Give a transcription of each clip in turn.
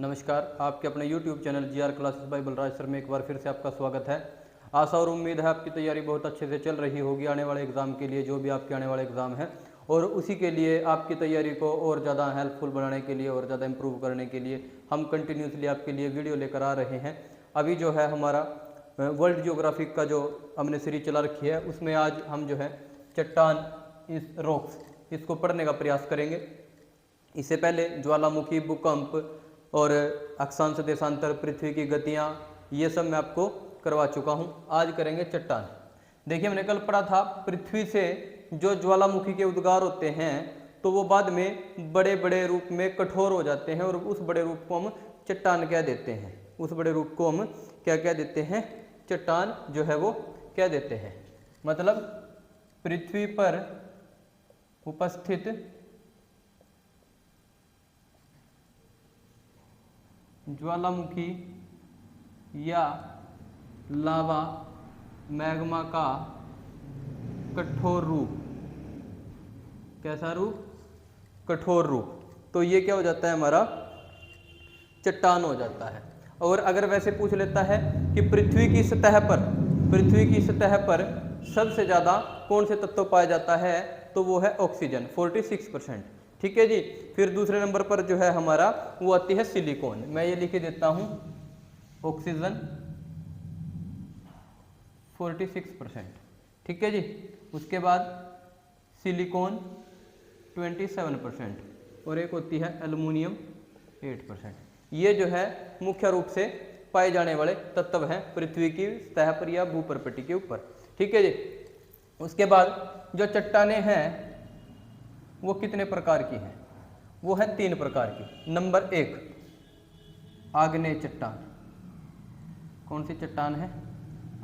नमस्कार, आपके अपने YouTube channel GR classes bye Balraj sir में एक बार फिर से आपका स्वागत है। आशा और उम्मीद है आपकी तैयारी बहुत अच्छे से चल रही होगी आने वाले एग्ज़ाम के लिए, जो भी आपके आने वाले एग्ज़ाम है, और उसी के लिए आपकी तैयारी को और ज़्यादा हेल्पफुल बनाने के लिए और ज़्यादा इम्प्रूव करने के लिए हम कंटिन्यूसली आपके लिए वीडियो लेकर आ रहे हैं। अभी जो है हमारा वर्ल्ड जियोग्राफिक का जो हमने सीरीज चला रखी है, उसमें आज हम जो है चट्टान, इस रॉक्स, इसको पढ़ने का प्रयास करेंगे। इससे पहले ज्वालामुखी, भूकंप और अक्षांश देशांतर, पृथ्वी की गतियाँ, ये सब मैं आपको करवा चुका हूँ। आज करेंगे चट्टान। देखिए, हमने कल पढ़ा था पृथ्वी से जो ज्वालामुखी के उद्गार होते हैं तो वो बाद में बड़े बड़े रूप में कठोर हो जाते हैं और उस बड़े रूप को हम चट्टान कह देते हैं। उस बड़े रूप को हम क्या कह देते हैं? चट्टान जो है वो कह देते हैं। मतलब पृथ्वी पर उपस्थित ज्वालामुखी या लावा मैग्मा का कठोर रूप, कैसा रूप? कठोर रूप, तो ये क्या हो जाता है? हमारा चट्टान हो जाता है। और अगर वैसे पूछ लेता है कि पृथ्वी की सतह पर सबसे ज़्यादा कौन से तत्व पाया जाता है, तो वो है ऑक्सीजन, 46%। ठीक है जी। फिर दूसरे नंबर पर जो है हमारा वो आती है सिलिकॉन। मैं ये लिख देता हूँ, ऑक्सीजन 46%। ठीक है जी। उसके बाद सिलिकॉन 27% और एक होती है एल्युमिनियम 8%। ये जो है मुख्य रूप से पाए जाने वाले तत्व हैं पृथ्वी की सतह पर या भूपर्पटी के ऊपर। ठीक है जी। उसके बाद जो चट्टानें हैं वो कितने प्रकार की हैं? वो है 3 प्रकार की। नंबर 1, आग्नेय चट्टान। कौन सी चट्टान है?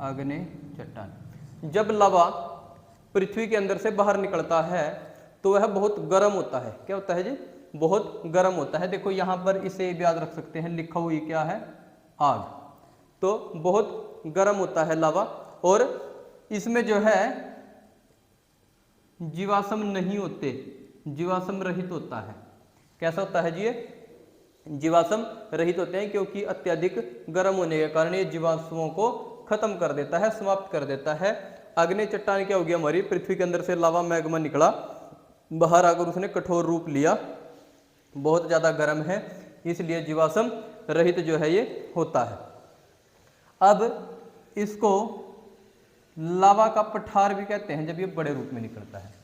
आग्नेय चट्टान। जब लावा पृथ्वी के अंदर से बाहर निकलता है तो वह बहुत गर्म होता है। क्या होता है जी? बहुत गर्म होता है। देखो यहाँ पर इसे याद रख सकते हैं, लिखा हुई क्या है? आग। तो बहुत गर्म होता है लावा, और इसमें जो है जीवाश्म नहीं होते, जीवाश्म रहित होता है। कैसा होता है जी? ये जीवाश्म रहित होते हैं, क्योंकि अत्यधिक गर्म होने के कारण ये जीवाश्मों को खत्म कर देता है, समाप्त कर देता है। आग्नेय चट्टान क्या होगी? हमारी पृथ्वी के अंदर से लावा मैग्मा निकला, बाहर आकर उसने कठोर रूप लिया, बहुत ज़्यादा गर्म है, इसलिए जीवाश्म रहित जो है ये होता है। अब इसको लावा का पठार भी कहते हैं जब ये बड़े रूप में निकलता है।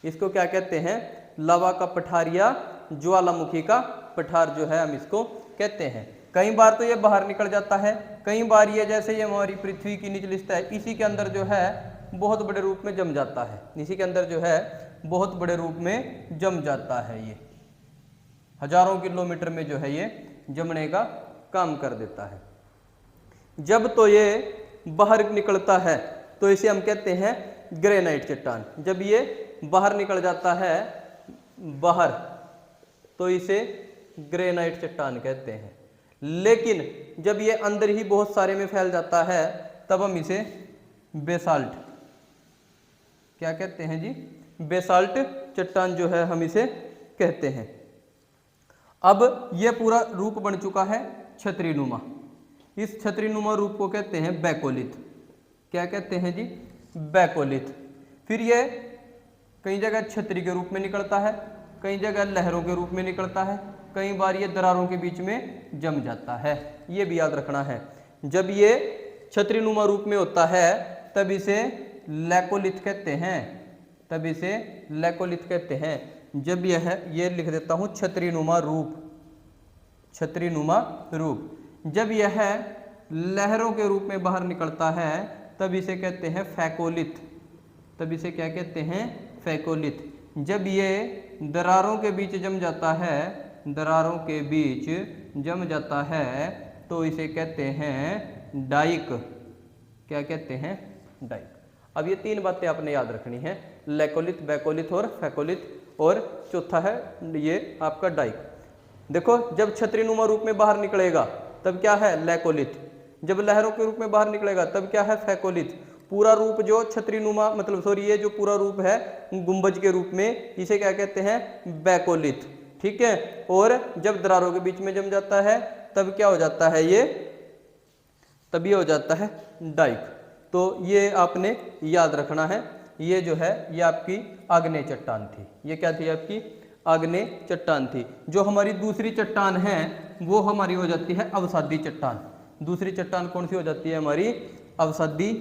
इसको क्या कहते हैं? लावा का पठार या ज्वालामुखी का पठार जो है हम इसको कहते हैं। कई बार तो ये बाहर निकल जाता है, कई बार ये जैसे ये हमारी पृथ्वी की निचली सतह है, इसी के अंदर जो है बहुत बड़े रूप में जम जाता है। इसी के अंदर जो है बहुत बड़े रूप में जम जाता है। ये हजारों किलोमीटर में जो है ये जमने का काम कर देता है। जब तो ये बाहर निकलता है तो इसे हम कहते हैं ग्रेनाइट चट्टान। जब ये बाहर निकल जाता है बाहर तो इसे ग्रेनाइट चट्टान कहते हैं। लेकिन जब ये अंदर ही बहुत सारे में फैल जाता है तब हम इसे बेसाल्ट क्या कहते हैं जी? बेसाल्ट चट्टान जो है हम इसे कहते हैं। अब ये पूरा रूप बन चुका है छतरीनुमा। इस छतरीनुमा रूप को कहते हैं बैकोलिथ। क्या कहते हैं जी? बैकोलिथ। फिर ये कई जगह छतरी के रूप में निकलता है, कई जगह लहरों के रूप में निकलता है, कई बार ये दरारों के बीच में जम जाता है। ये भी याद रखना है। जब ये छतरीनुमा रूप में होता है तब इसे लैकोलिथ कहते हैं, तब इसे लैकोलिथ कहते हैं। जब यह ये लिख देता हूँ छतरीनुमा रूप, छतरीनुमा रूप। जब यह लहरों के रूप में बाहर निकलता है तब इसे कहते हैं फैकोलिथ, तब इसे क्या कहते हैं? फैकोलिथ। जब ये दरारों के बीच जम जाता है, दरारों के बीच जम जाता है तो इसे कहते हैं डाइक। क्या कहते हैं? डाइक। अब ये 3 बातें आपने याद रखनी है, लैकोलिथ, बैकोलिथ और फैकोलिथ, और चौथा है ये आपका डाइक। देखो, जब छतरीनुमा रूप में बाहर निकलेगा तब क्या है? लैकोलिथ। जब लहरों के रूप में बाहर निकलेगा तब क्या है? फैकोलिथ। पूरा रूप जो छतरीनुमा ये जो पूरा रूप है गुंबज के रूप में, इसे क्या कहते हैं? बैकोलिथ। ठीक है। और जब दरारों के बीच में जम जाता है तब क्या हो जाता है ये, तब ये हो जाता है डाइक। तो ये आपने याद रखना है। ये जो है ये आपकी आग्नेय चट्टान थी। ये क्या थी आपकी आग्नेय चट्टान थी। जो हमारी दूसरी चट्टान है वो हमारी हो जाती है अवसादी चट्टान। दूसरी चट्टान कौन सी हो जाती है हमारी, अवसादी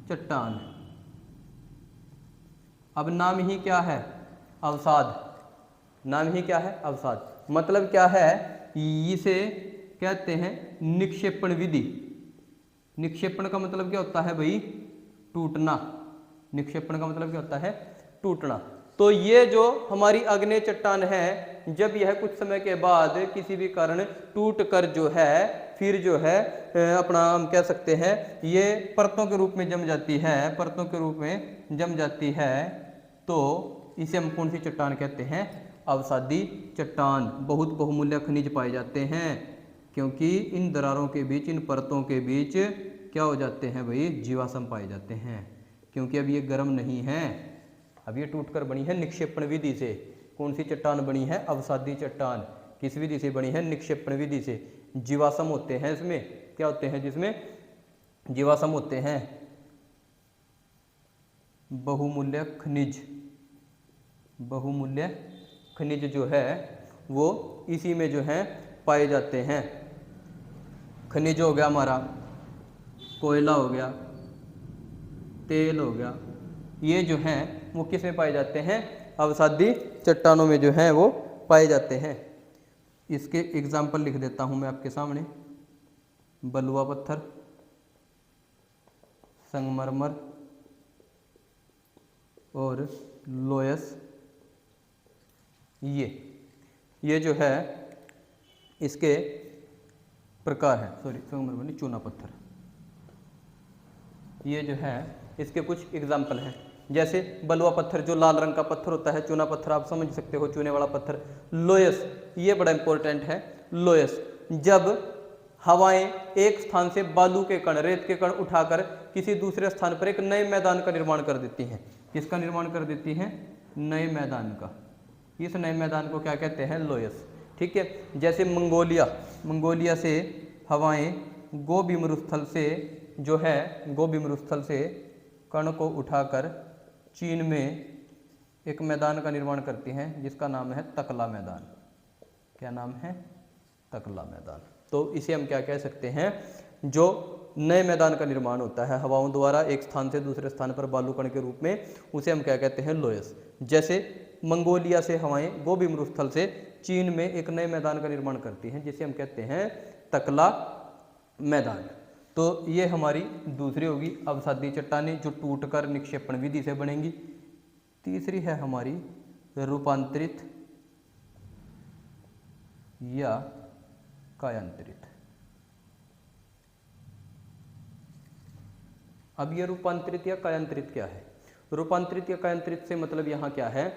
चट्टान। अब नाम ही क्या है, अवसाद। नाम ही क्या है, अवसाद। मतलब क्या है, इसे कहते हैं निक्षेपण विधि। निक्षेपण का मतलब क्या होता है भाई, टूटना। निक्षेपण का मतलब क्या होता है, टूटना। तो ये जो हमारी आग्नेय चट्टान है, जब यह कुछ समय के बाद किसी भी कारण टूट कर जो है फिर जो है अपना हम कह सकते हैं ये परतों के रूप में जम जाती है, परतों के रूप में जम जाती है, तो इसे हम कौन सी चट्टान कहते हैं, अवसादी चट्टान। बहुत बहुमूल्य खनिज पाए जाते हैं क्योंकि इन दरारों के बीच, इन परतों के बीच क्या हो जाते हैं भाई, जीवाश्म पाए जाते हैं। क्योंकि अब ये गर्म नहीं है, अब ये टूटकर बनी है निक्षेपण विधि से। कौन सी चट्टान बनी है, अवसादी चट्टान। किस विधि से बनी है, निक्षेपण विधि से। जीवाश्म होते हैं इसमें, क्या होते हैं जिसमें जीवाश्म होते हैं, बहुमूल्य खनिज। बहुमूल्य खनिज जो है वो इसी में जो है पाए जाते हैं। खनिज हो गया हमारा, कोयला हो गया, तेल हो गया, ये जो हैं वो किस में पाए जाते हैं, अवसादी चट्टानों में जो हैं वो पाए जाते हैं। इसके एग्जाम्पल लिख देता हूं मैं आपके सामने। बलुआ पत्थर, संगमरमर और लोयस। ये जो है इसके प्रकार है, सॉरी संगमरमर नहीं, चूना पत्थर। ये जो है इसके कुछ एग्जाम्पल हैं। जैसे बलुआ पत्थर जो लाल रंग का पत्थर होता है, चूना पत्थर आप समझ सकते हो, चूने वाला पत्थर। लोयस, ये बड़ा इंपॉर्टेंट है। लोयस, जब हवाएं एक स्थान से बालू के कण, रेत के कण उठाकर किसी दूसरे स्थान पर एक नए मैदान का निर्माण कर देती हैं। किसका निर्माण कर देती हैं, नए मैदान का। इस नए मैदान को क्या कहते हैं, लोयस। ठीक है। जैसे मंगोलिया से हवाएं गोबी मरुस्थल से जो है, गोबी मरुस्थल से कण को उठाकर चीन में एक मैदान का निर्माण करती हैं जिसका नाम है तकला मैदान। क्या नाम है, तकला मैदान। तो इसे हम क्या कह सकते हैं, जो नए मैदान का निर्माण होता है हवाओं द्वारा एक स्थान से दूसरे स्थान पर बालू कण के रूप में, उसे हम क्या कहते हैं, लोयस। जैसे मंगोलिया से हवाएं गोबी मरुस्थल से चीन में एक नए मैदान का निर्माण करती हैं जिसे हम कहते हैं तकला मैदान। तो ये हमारी दूसरी होगी अवसादी चट्टानें जो टूटकर निक्षेपण विधि से बनेंगी। तीसरी है हमारी रूपांतरित या कायांतरित। अब ये रूपांतरित या कायांतरित क्या है, रूपांतरित या कायांतरित से मतलब यहाँ क्या है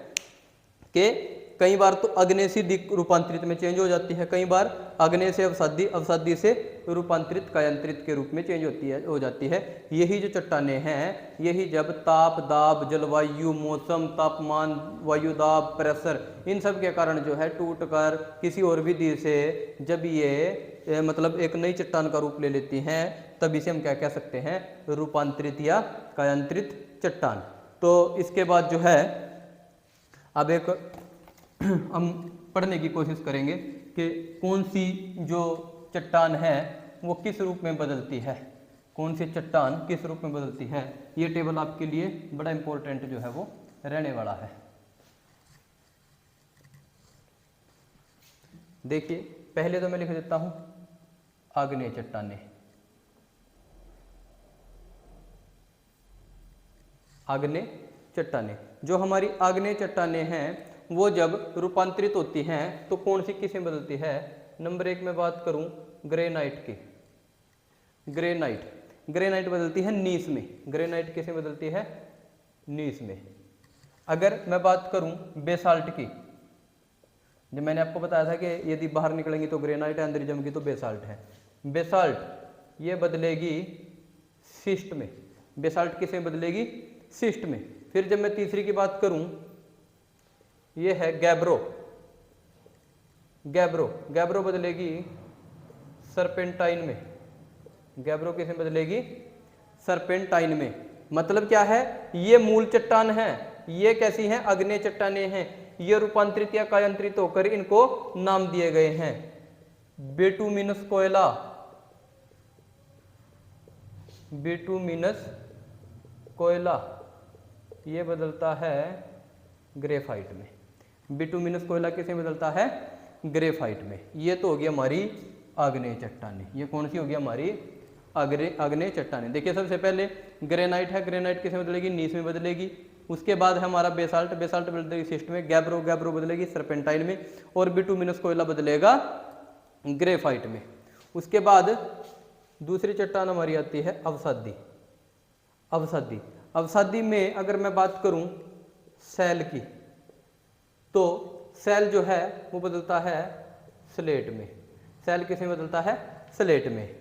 कि कई बार तो आग्नेय से रूपांतरित में चेंज हो जाती है, कई बार आग्नेय से अवसादी, अवसादी से रूपांतरित कायांतरित के रूप में चेंज हो जाती है। यही जो चट्टानें हैं, यही जब ताप, दाब, जलवायु, मौसम, तापमान, वायु दाब, प्रेशर, इन सब के कारण जो है टूटकर किसी और विधि से जब ये मतलब एक नई चट्टान का रूप ले लेती हैं, तब इसे हम क्या कह सकते हैं, रूपांतरित या कायांतरित चट्टान। तो इसके बाद जो है अब एक हम पढ़ने की कोशिश करेंगे कि कौन सी जो चट्टान है वो किस रूप में बदलती है, कौन सी चट्टान किस रूप में बदलती है। ये टेबल आपके लिए बड़ा इंपॉर्टेंट जो है वो रहने वाला है। देखिए पहले तो मैं लिख देता हूं आग्नेय चट्टानें। आग्नेय चट्टानें, जो हमारी आग्नेय चट्टानें हैं वो जब रूपांतरित होती हैं तो कौन सी किस में बदलती है। नंबर 1 में बात करूं ग्रेनाइट की, ग्रेनाइट बदलती है नीस में। ग्रेनाइट किस में बदलती है, नीस में। अगर मैं बात करूं बेसाल्ट की, जब मैंने आपको बताया था कि यदि बाहर निकलेंगी तो ग्रेनाइट है, अंदर जमेगी तो बेसाल्ट है। बेसाल्ट ये बदलेगी सिस्ट में। बेसाल्ट किस में बदलेगी, सिस्ट में। फिर जब मैं तीसरी की बात करूं, ये है गैब्रो। गैब्रो, गैब्रो बदलेगी सरपेंटाइन में, गैब्रो किस में बदलेगी? सरपेंटाइन में। मतलब क्या है, ये मूल चट्टान है, ये कैसी हैं? आग्नेय चट्टानें हैं। ये रूपांतरित या कायांतरित होकर इनको नाम दिए गए हैं। बिटुमिनस कोयला, बिटुमिनस कोयला ये बदलता है ग्रेफाइट में। बिटुमिनस कोयला किस में बदलता है? ग्रेफाइट में। ये तो होगी हमारी आग्नेय चट्टानें। ये कौन सी होगी? हमारी आग्नेय चट्टानें। देखिए सबसे पहले ग्रेनाइट है, ग्रेनाइट किस में बदलेगी? नीस में बदलेगी। उसके बाद है हमारा बेसाल्ट, बेसाल्ट बदलेगी सिस्ट में। गैब्रो, गैब्रो बदलेगी सरपेंटाइन में। और बिटुमिनस कोयला बदलेगा ग्रेफाइट में। उसके बाद दूसरी चट्टान हमारी आती है अवसादी। अवसादी, अवसादी में अगर मैं बात करूं सेल की, तो सेल जो है वो बदलता है स्लेट में। सेल किस में बदलता है? स्लेट में।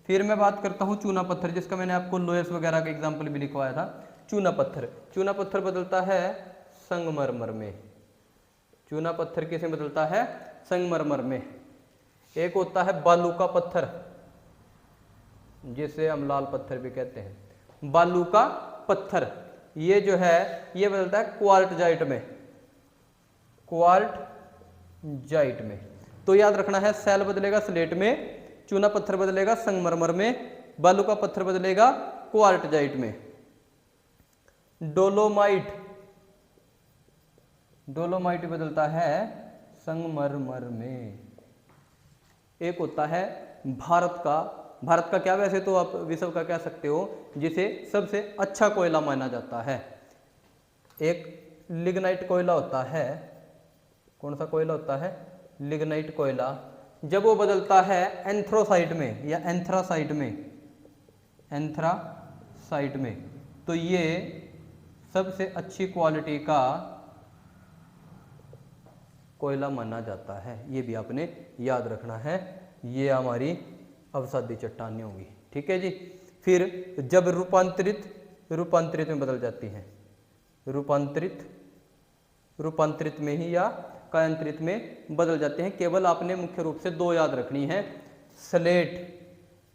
फिर मैं बात करता हूं चूना पत्थर, जिसका मैंने आपको लोयस वगैरह का एग्जाम्पल भी लिखवाया था। चूना पत्थर, चूना पत्थर बदलता है संगमरमर में। चूना पत्थर किस में बदलता है? संगमरमर में। एक होता है बालू का पत्थर, जिसे हम लाल पत्थर भी कहते हैं। बालू का पत्थर ये जो है ये बदलता है क्वार्टजाइट में, क्वार्टजाइट में। तो याद रखना है, सेल बदलेगा स्लेट में, चूना पत्थर बदलेगा संगमरमर में, बालू का पत्थर बदलेगा क्वार्टजाइट में। डोलोमाइट, डोलोमाइट बदलता है संगमरमर में। एक होता है भारत का, भारत का क्या, वैसे तो आप विश्व का कह सकते हो, जिसे सबसे अच्छा कोयला माना जाता है। एक लिग्नाइट कोयला होता है। कौन सा कोयला होता है? लिग्नाइट कोयला। जब वो बदलता है एंथ्रोसाइट में या एंथ्रासाइट में, एंथ्रासाइट में, तो ये सबसे अच्छी क्वालिटी का कोयला माना जाता है। ये भी आपने याद रखना है। ये हमारी अवसादी चट्टानें होंगी। ठीक है जी। फिर जब रूपांतरित में बदल जाती हैं, रूपांतरित में ही या कायांतरित में बदल जाते हैं। केवल आपने मुख्य रूप से दो याद रखनी है। स्लेट,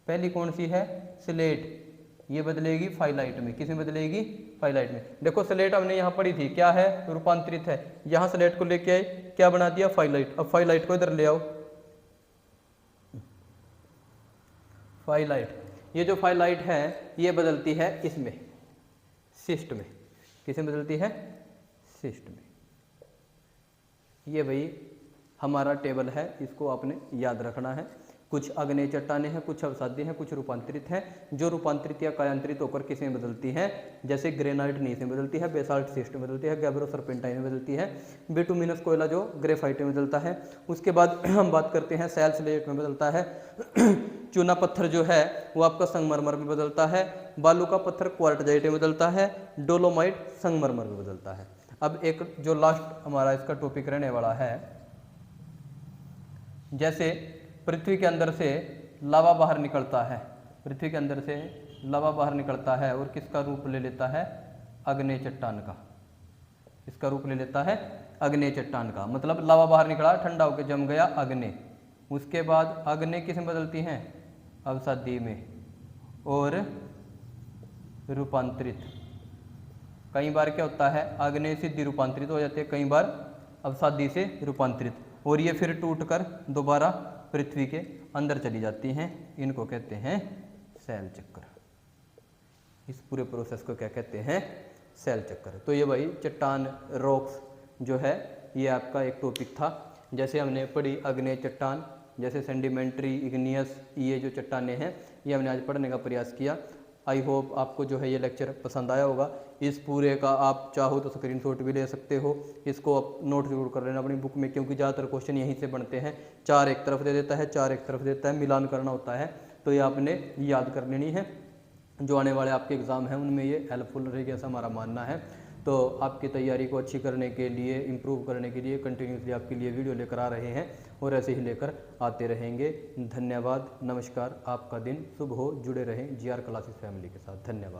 पहली कौन सी है? स्लेट, ये बदलेगी फाइलाइट में। किस में बदलेगी? फाइलाइट में। देखो स्लेट हमने यहाँ पढ़ी थी, क्या है? रूपांतरित है। यहाँ स्लेट को लेके आए, क्या बना दिया? फाइलाइट। अब फाइलाइट को इधर ले आओ। फाइलाइट, ये जो फाइलाइट है ये बदलती है इसमें, सिस्ट में। किस में बदलती है? सिस्ट में। ये भाई हमारा टेबल है, इसको आपने याद रखना है। कुछ आग्नेय चट्टानें हैं, कुछ अवसादी हैं, कुछ रूपांतरित हैं। जो रूपांतरित या कायांतरित होकर किस में बदलती हैं? जैसे ग्रेनाइट नीस में बदलती है, बेसाल्ट सिस्ट में बदलती है, गैब्रो सरपेंटाइन में बदलती है, बिटुमिनस कोयला जो ग्रेफाइट में बदलता है। उसके बाद हम बात करते हैं सेल स्लेट में बदलता है। चूना पत्थर जो है वो आपका संगमरमर में बदलता है। बालू का पत्थर क्वार्टजाइट में बदलता है। डोलोमाइट संगमरमर में बदलता है। अब एक जो लास्ट हमारा इसका टॉपिक रहने वाला है, जैसे पृथ्वी के अंदर से लावा बाहर निकलता है, पृथ्वी के अंदर से लावा बाहर निकलता है और किसका रूप ले लेता है? आग्नेय चट्टान का। इसका रूप ले लेता है आग्नेय चट्टान का। मतलब लावा बाहर निकला, ठंडा होकर जम गया आग्नेय। उसके बाद आग्नेय किस में बदलती हैं? अवसादी में। और रूपांतरित, कई बार क्या होता है? आग्नेय से रूपांतरित हो जाते हैं, कई बार अवसादी से रूपांतरित, और ये फिर टूटकर दोबारा पृथ्वी के अंदर चली जाती हैं। इनको कहते हैं सेल चक्र। इस पूरे प्रोसेस को क्या कहते हैं? सेल चक्र। तो ये भाई चट्टान, रॉक्स जो है, ये आपका एक टॉपिक था। जैसे हमने पढ़ी आग्नेय चट्टान, जैसे सेडिमेंट्री, इग्नियस, ये जो चट्टानें हैं ये हमने आज पढ़ने का प्रयास किया। आई होप आपको जो है ये लेक्चर पसंद आया होगा। इस पूरे का आप चाहो तो स्क्रीनशॉट भी ले सकते हो। इसको आप नोट जरूर कर लेना अपनी बुक में, क्योंकि ज़्यादातर क्वेश्चन यहीं से बनते हैं। 4 एक तरफ दे देता है, 4 एक तरफ देता है, मिलान करना होता है। तो ये आपने याद कर लेनी है। जो आने वाले आपके एग्ज़ाम हैं उनमें ये हेल्पफुल रहेगी, ऐसा हमारा मानना है। तो आपकी तैयारी को अच्छी करने के लिए, इम्प्रूव करने के लिए कंटिन्यूसली आपके लिए वीडियो लेकर आ रहे हैं और ऐसे ही लेकर आते रहेंगे। धन्यवाद, नमस्कार, आपका दिन शुभ हो। जुड़े रहें GR क्लासेस फैमिली के साथ। धन्यवाद।